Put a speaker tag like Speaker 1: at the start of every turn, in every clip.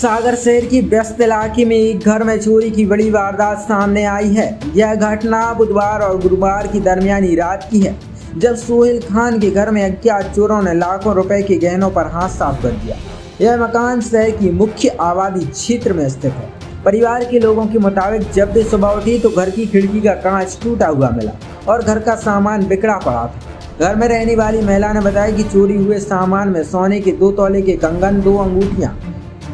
Speaker 1: सागर शहर की व्यस्त इलाके में एक घर में चोरी की बड़ी वारदात सामने आई है। यह घटना बुधवार और गुरुवार की दरमियानी रात की है, जब सोहेल खान के घर में अज्ञात चोरों ने लाखों रुपए के गहनों पर हाथ साफ कर दिया। यह मकान शहर की मुख्य आबादी क्षेत्र में स्थित है। परिवार के लोगों के मुताबिक जब वे सुबह उठी तो घर की खिड़की का कांच टूटा हुआ मिला और घर का सामान बिखरा पड़ा था। घर में रहने वाली महिला ने बताया कि चोरी हुए सामान में सोने के 2 तोले के कंगन, 2 अंगूठियां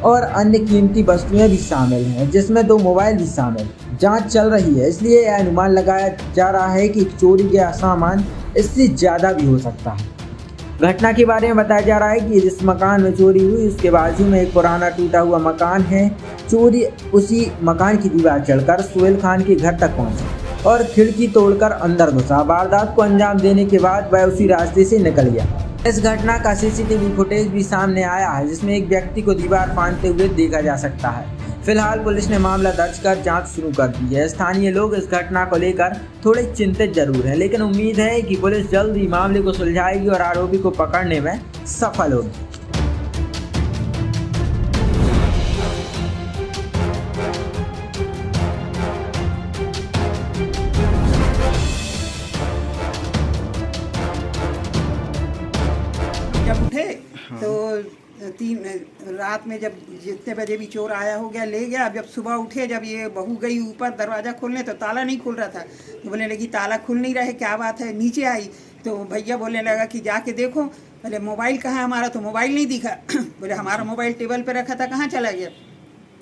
Speaker 1: और अन्य कीमती वस्तुएं भी शामिल हैं, जिसमें 2 मोबाइल भी शामिल। जांच चल रही है, इसलिए यह अनुमान लगाया जा रहा है कि चोरी गया सामान इससे ज़्यादा भी हो सकता है। घटना के बारे में बताया जा रहा है कि जिस मकान में चोरी हुई उसके बाजू में एक पुराना टूटा हुआ मकान है। चोरी उसी मकान की दीवार चढ़कर सोहेल खान के घर तक पहुंचा और खिड़की तोड़कर अंदर घुसा। वारदात को अंजाम देने के बाद वह उसी रास्ते से निकल गया। इस घटना का सीसीटीवी फुटेज भी सामने आया है, जिसमें एक व्यक्ति को दीवार फांदते हुए देखा जा सकता है। फिलहाल पुलिस ने मामला दर्ज कर जांच शुरू कर दी है। स्थानीय लोग इस घटना को लेकर थोड़े चिंतित जरूर हैं, लेकिन उम्मीद है कि पुलिस जल्द ही मामले को सुलझाएगी और आरोपी को पकड़ने में सफल होगी।
Speaker 2: जब उठे तो 3 रात में जब जितने बजे भी चोर आया हो गया ले गया। जब सुबह उठे, जब ये बहू गई ऊपर दरवाज़ा खोलने तो ताला नहीं खुल रहा था। तो बोलने लगी ताला खुल नहीं रहा है, क्या बात है। नीचे आई तो भैया बोलने लगा कि जाके देखो। बोले मोबाइल कहाँ है हमारा, तो मोबाइल नहीं दिखा। बोले हमारा मोबाइल टेबल पे रखा था, कहाँ चला गया।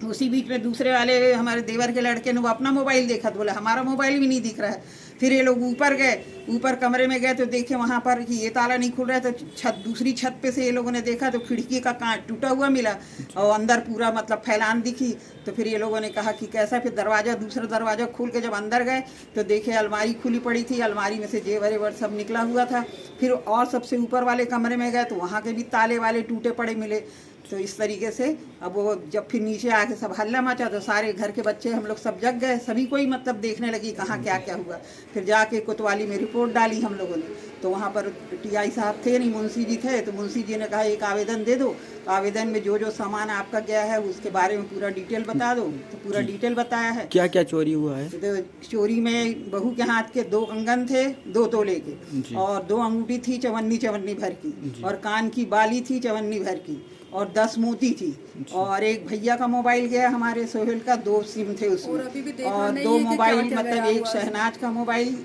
Speaker 2: उसी बीच में दूसरे वाले हमारे देवर के लड़के ने वो अपना मोबाइल देखा तो बोला हमारा मोबाइल भी नहीं दिख रहा है। फिर ये लोग ऊपर गए, ऊपर कमरे में गए तो देखे वहाँ पर कि ये ताला नहीं खुल रहा है। तो दूसरी छत पे से ये लोगों ने देखा तो खिड़की का कांच टूटा हुआ मिला और अंदर पूरा मतलब फैलान दिखी। तो फिर ये लोगों ने कहा कि कैसा। फिर दूसरा दरवाज़ा खोल के जब अंदर गए तो देखे अलमारी खुली पड़ी थी, अलमारी में से जेवर सब निकला हुआ था। फिर और सबसे ऊपर वाले कमरे में गए तो वहाँ के भी ताले वाले टूटे पड़े मिले। तो इस तरीके से अब वो जब फिर नीचे आके सब हल्ला मचा तो सारे घर के बच्चे हम लोग सब जग गए। सभी कोई मतलब देखने लगी कहाँ क्या क्या हुआ। फिर जाके कोतवाली में रिपोर्ट डाली हम लोगों ने। तो वहाँ पर टीआई साहब थे नहीं, मुंशी जी थे। तो मुंशी जी ने कहा एक आवेदन दे दो, तो आवेदन में जो जो सामान आपका गया है उसके बारे में पूरा डिटेल बता दो। तो पूरा डिटेल बताया है।
Speaker 1: क्या क्या चोरी हुआ है?
Speaker 2: तो चोरी में बहू के हाथ के 2 कंगन थे 2 तोले के, और 2 अंगूठी थी चवन्नी भर की, और कान की बाली थी चवन्नी भर की, और 10 मोती थी, और एक भैया का मोबाइल गया हमारे सोहेल का, 2 सिम थे उसमें, और 2 मोबाइल मतलब एक शहनाज का मोबाइल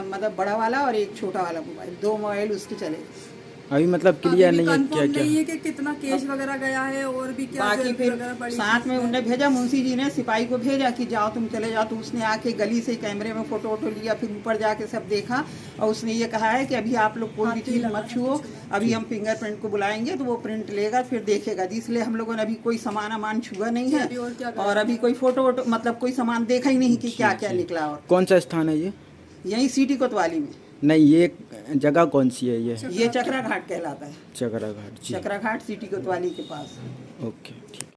Speaker 2: मतलब बड़ा वाला और एक छोटा वाला मोबाइल, 2 मोबाइल उसके चले।
Speaker 1: अभी मतलब क्लियर नहीं है क्या क्या
Speaker 3: नहीं है कि कितना केस वगैरह गया है और भी क्या
Speaker 2: बाकी। फिर साथ में उन्हें भेजा, मुंशी जी ने सिपाही को भेजा कि जाओ तुम चले जाओ। तो उसने आके गली से कैमरे में फोटो वोटो लिया, फिर ऊपर जाके सब देखा, और उसने ये कहा है कि अभी आप लोग कोई भी चीज़ मत छुओ, अभी हम फिंगरप्रिंट को बुलाएंगे तो वो प्रिंट लेगा फिर देखेगा। इसलिए हम लोगों ने अभी कोई सामान छुआ नहीं है, और अभी कोई फोटो वोटो मतलब कोई सामान देखा ही नहीं कि क्या क्या निकला। और
Speaker 1: कौन सा स्थान है ये?
Speaker 2: यही सिटी कोतवाली में।
Speaker 1: नहीं, ये जगह कौन सी है? ये
Speaker 2: चकरा घाट कहलाता है।
Speaker 1: चकरा घाट।
Speaker 2: चकरा घाट सिटी कोतवाली के पास।
Speaker 1: ओके।